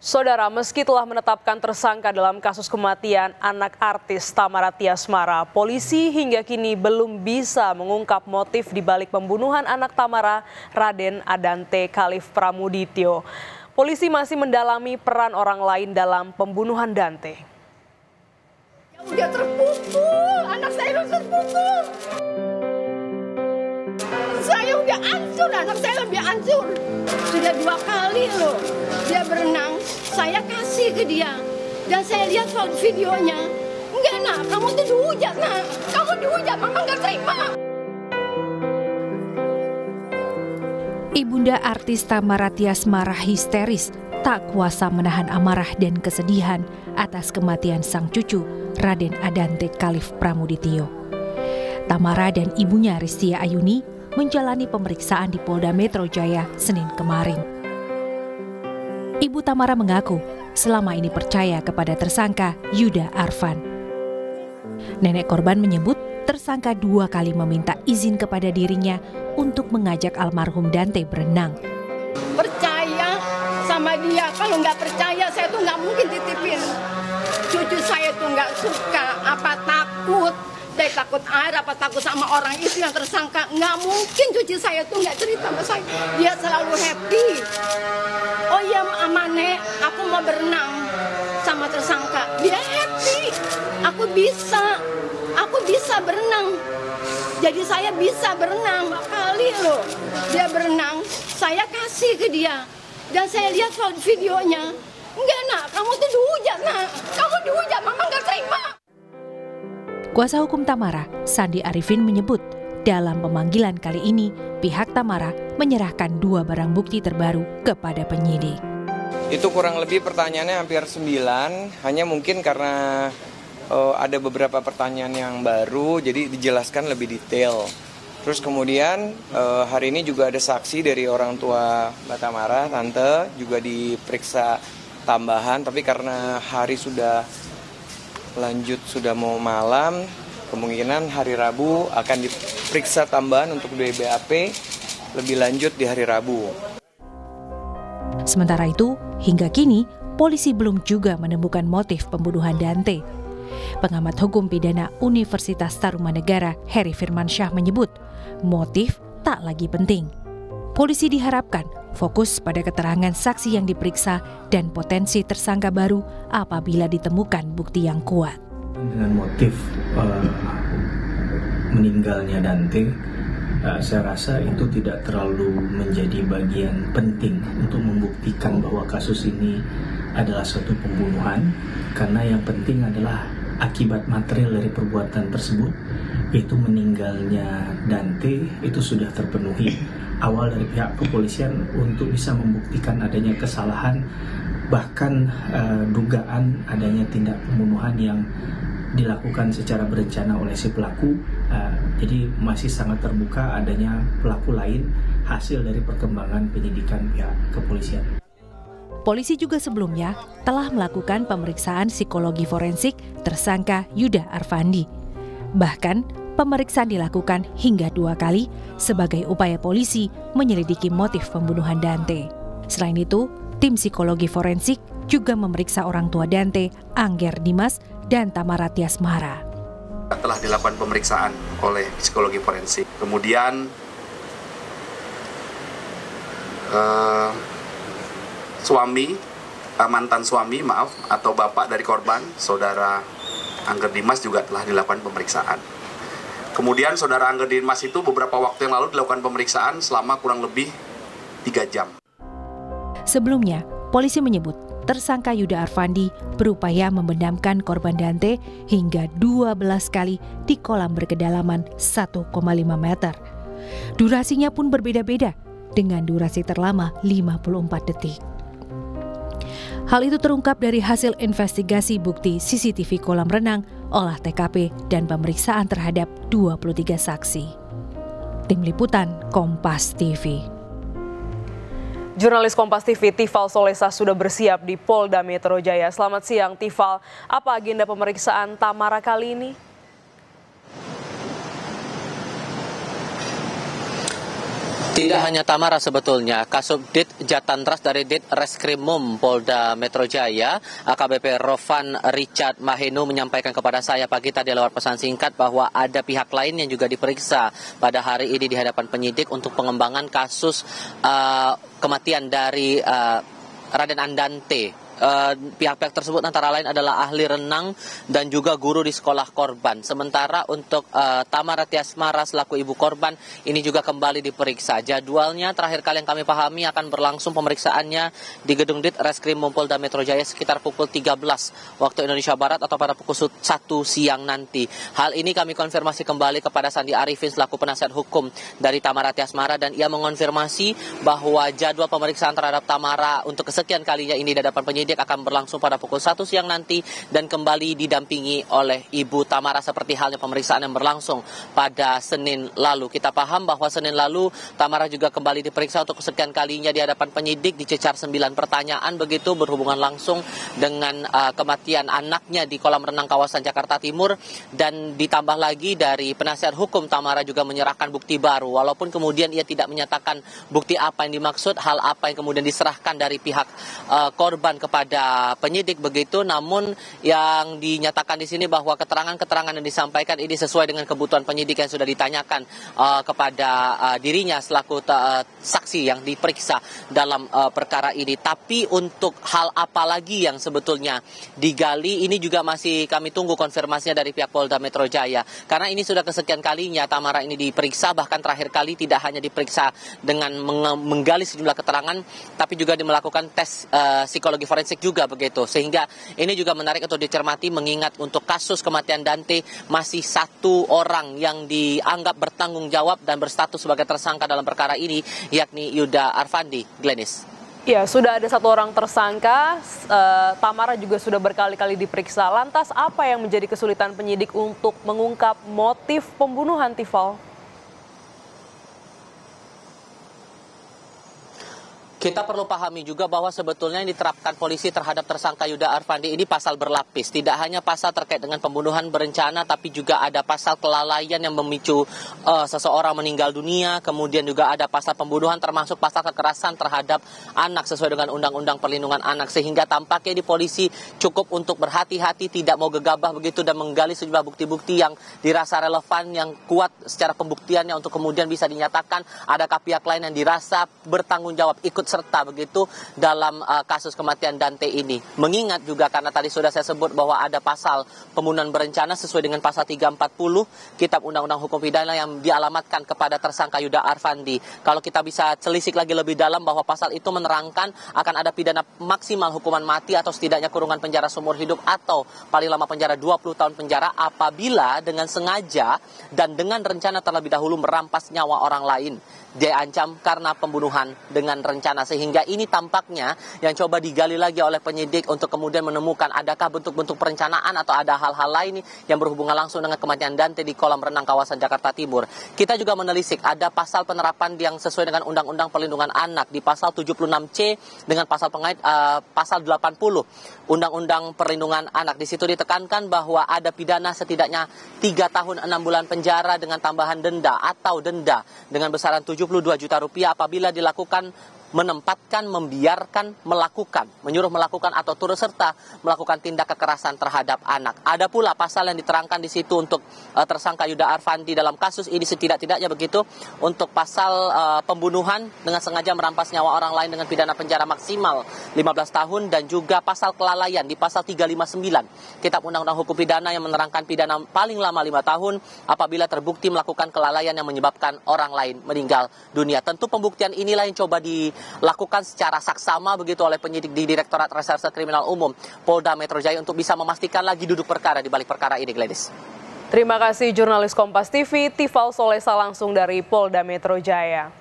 Saudara, meski telah menetapkan tersangka dalam kasus kematian anak artis Thamara Tiasmara, polisi hingga kini belum bisa mengungkap motif di balik pembunuhan anak Thamara, Raden Adante Khalif Pramudityo. Polisi masih mendalami peran orang lain dalam pembunuhan Dante. Udah terpukul, anak saya udah terpukul. Saya udah hancur, anak saya lebih hancur. Sudah 2 kali loh dia berenang, saya kasih ke dia. Dan saya lihat videonya. Enggak nak, kamu tuh dihujat nak. Kamu dihujat, mama nggak terima. Ibunda artis Thamara Tiasmara histeris, tak kuasa menahan amarah dan kesedihan atas kematian sang cucu, Raden Adante Khalif Pramudityo. Thamara dan ibunya Ristia Ayuni menjalani pemeriksaan di Polda Metro Jaya Senin kemarin. Ibu Thamara mengaku selama ini percaya kepada tersangka Yuda Arfan. Nenek korban menyebut tersangka 2 kali meminta izin kepada dirinya untuk mengajak almarhum Dante berenang. Percaya sama dia, kalau nggak percaya saya tuh nggak mungkin titipin. Cucu saya tuh nggak suka, apa takut. Dia takut air, apa takut sama orang itu yang tersangka. Nggak mungkin cucu saya tuh nggak cerita sama saya. Dia selalu happy. Oh iya Nek, aku mau berenang sama tersangka. Dia happy. Aku bisa berenang. Jadi saya bisa berenang. 2 kali loh dia berenang, saya kasih ke dia. Dan saya lihat videonya. Enggak nak, kamu tuh dihujat nak. Kamu dihujat, mama nggak terima. Kuasa hukum Thamara, Sandi Arifin menyebut dalam pemanggilan kali ini pihak Thamara menyerahkan 2 barang bukti terbaru kepada penyidik. Itu kurang lebih pertanyaannya hampir 9, hanya mungkin karena ada beberapa pertanyaan yang baru jadi dijelaskan lebih detail. Terus kemudian hari ini juga ada saksi dari orang tua Mbak Thamara, tante juga diperiksa tambahan, tapi karena hari sudah lanjut, sudah mau malam, kemungkinan hari Rabu akan diperiksa tambahan untuk BAP lebih lanjut di hari Rabu. Sementara itu, hingga kini polisi belum juga menemukan motif pembunuhan Dante. Pengamat hukum pidana Universitas Tarumanegara, Heri Firmansyah menyebut, motif tak lagi penting. Polisi diharapkan fokus pada keterangan saksi yang diperiksa dan potensi tersangka baru apabila ditemukan bukti yang kuat. Dengan motif meninggalnya Dante, saya rasa itu tidak terlalu menjadi bagian penting untuk membuktikan bahwa kasus ini adalah suatu pembunuhan, karena yang penting adalah akibat material dari perbuatan tersebut, yaitu meninggalnya Dante, itu sudah terpenuhi. Awal dari pihak kepolisian untuk bisa membuktikan adanya kesalahan, bahkan dugaan adanya tindak pembunuhan yang dilakukan secara berencana oleh si pelaku. Jadi masih sangat terbuka adanya pelaku lain hasil dari perkembangan penyidikan pihak kepolisian. Polisi juga sebelumnya telah melakukan pemeriksaan psikologi forensik tersangka Yuda Arfandi. Bahkan pemeriksaan dilakukan hingga 2 kali sebagai upaya polisi menyelidiki motif pembunuhan Dante. Selain itu, tim psikologi forensik juga memeriksa orang tua Dante, Angger Dimas, dan Thamara Tiasmara. Telah dilakukan pemeriksaan oleh psikologi forensik. Kemudian mantan suami atau bapak dari korban, saudara Angger Dimas juga telah dilakukan pemeriksaan. Kemudian saudara Angger Dimas itu beberapa waktu yang lalu dilakukan pemeriksaan selama kurang lebih 3 jam. Sebelumnya, polisi menyebut tersangka Yuda Arfandi berupaya membenamkan korban Dante hingga 12 kali di kolam berkedalaman 1,5 meter. Durasinya pun berbeda-beda dengan durasi terlama 54 detik. Hal itu terungkap dari hasil investigasi bukti CCTV kolam renang, olah TKP, dan pemeriksaan terhadap 23 saksi. Tim Liputan Kompas TV. Jurnalis Kompas TV Tifal Solesa sudah bersiap di Polda Metro Jaya. Selamat siang Tifal, apa agenda pemeriksaan Thamara kali ini? Tidak hanya Tamara sebetulnya, Kasubdit Jatantras dari Dit Reskrimum Polda Metro Jaya, AKBP Rovan Richard Mahenu menyampaikan kepada saya pagi tadi lewat pesan singkat bahwa ada pihak lain yang juga diperiksa pada hari ini di hadapan penyidik untuk pengembangan kasus kematian dari Raden Andante. Pihak-pihak tersebut antara lain adalah ahli renang dan juga guru di sekolah korban. Sementara untuk Tamara Tiasmara selaku ibu korban ini juga kembali diperiksa. Jadwalnya terakhir kali yang kami pahami akan berlangsung pemeriksaannya di Gedung Dit Reskrimum Polda Metro Jaya sekitar pukul 13 waktu Indonesia Barat atau pada pukul 1 siang nanti. Hal ini kami konfirmasi kembali kepada Sandi Arifin selaku penasihat hukum dari Tamara Tiasmara, dan ia mengonfirmasi bahwa jadwal pemeriksaan terhadap Tamara untuk kesekian kalinya ini di hadapan penyidik akan berlangsung pada pukul 1 siang nanti dan kembali didampingi oleh Ibu Tamara seperti halnya pemeriksaan yang berlangsung pada Senin lalu. Kita paham bahwa Senin lalu Tamara juga kembali diperiksa untuk kesekian kalinya di hadapan penyidik, dicecar 9 pertanyaan begitu berhubungan langsung dengan kematian anaknya di kolam renang kawasan Jakarta Timur, dan ditambah lagi dari penasihat hukum Tamara juga menyerahkan bukti baru walaupun kemudian ia tidak menyatakan bukti apa yang dimaksud, hal apa yang kemudian diserahkan dari pihak korban kepada penyidik begitu, namun yang dinyatakan di sini bahwa keterangan-keterangan yang disampaikan ini sesuai dengan kebutuhan penyidik yang sudah ditanyakan kepada dirinya selaku saksi yang diperiksa dalam perkara ini. Tapi untuk hal apa lagi yang sebetulnya digali ini juga masih kami tunggu konfirmasinya dari pihak Polda Metro Jaya, karena ini sudah kesekian kalinya Tamara ini diperiksa, bahkan terakhir kali tidak hanya diperiksa dengan menggali sejumlah keterangan tapi juga melakukan tes psikologi forensik juga begitu, sehingga ini juga menarik untuk dicermati mengingat untuk kasus kematian Dante masih 1 orang yang dianggap bertanggung jawab dan berstatus sebagai tersangka dalam perkara ini, yakni Yuda Arfandi. Glenis. Ya, sudah ada 1 orang tersangka, Tamara juga sudah berkali-kali diperiksa. Lantas apa yang menjadi kesulitan penyidik untuk mengungkap motif pembunuhan, Tifal? Kita perlu pahami juga bahwa sebetulnya yang diterapkan polisi terhadap tersangka Yuda Arfandi ini pasal berlapis. Tidak hanya pasal terkait dengan pembunuhan berencana, tapi juga ada pasal kelalaian yang memicu seseorang meninggal dunia. Kemudian juga ada pasal pembunuhan termasuk pasal kekerasan terhadap anak sesuai dengan Undang-Undang Perlindungan Anak. Sehingga tampaknya di polisi cukup untuk berhati-hati, tidak mau gegabah begitu dan menggali sejumlah bukti-bukti yang dirasa relevan, yang kuat secara pembuktiannya untuk kemudian bisa dinyatakan adakah pihak lain yang dirasa bertanggung jawab ikut serta begitu dalam kasus kematian Dante ini. Mengingat juga karena tadi sudah saya sebut bahwa ada pasal pembunuhan berencana sesuai dengan pasal 340 Kitab Undang-Undang Hukum Pidana yang dialamatkan kepada tersangka Yuda Arfandi. Kalau kita bisa telisik lagi lebih dalam bahwa pasal itu menerangkan akan ada pidana maksimal hukuman mati atau setidaknya kurungan penjara seumur hidup atau paling lama penjara 20 tahun penjara apabila dengan sengaja dan dengan rencana terlebih dahulu merampas nyawa orang lain. Diancam karena pembunuhan dengan rencana, sehingga ini tampaknya yang coba digali lagi oleh penyidik untuk kemudian menemukan adakah bentuk-bentuk perencanaan atau ada hal-hal lain yang berhubungan langsung dengan kematian Dante di kolam renang kawasan Jakarta Timur. Kita juga menelisik ada pasal penerapan yang sesuai dengan Undang-Undang Perlindungan Anak di pasal 76C dengan pasal pengait pasal 80 Undang-Undang Perlindungan Anak. Di situ ditekankan bahwa ada pidana setidaknya 3 tahun 6 bulan penjara dengan tambahan denda atau denda dengan besaran 72 juta rupiah apabila dilakukan menempatkan, membiarkan, melakukan, menyuruh melakukan atau turut serta melakukan tindak kekerasan terhadap anak. Ada pula pasal yang diterangkan di situ untuk tersangka Yuda Arfandi dalam kasus ini setidak-tidaknya begitu untuk pasal pembunuhan dengan sengaja merampas nyawa orang lain dengan pidana penjara maksimal 15 tahun dan juga pasal kelalaian di pasal 359 Kitab Undang-Undang Hukum Pidana yang menerangkan pidana paling lama 5 tahun apabila terbukti melakukan kelalaian yang menyebabkan orang lain meninggal dunia. Tentu pembuktian inilah yang coba dilakukan secara saksama begitu oleh penyidik di Direktorat Reserse Kriminal Umum Polda Metro Jaya untuk bisa memastikan lagi duduk perkara di balik perkara ini, Gladys. Terima kasih jurnalis Kompas TV, Tifal Solesa langsung dari Polda Metro Jaya.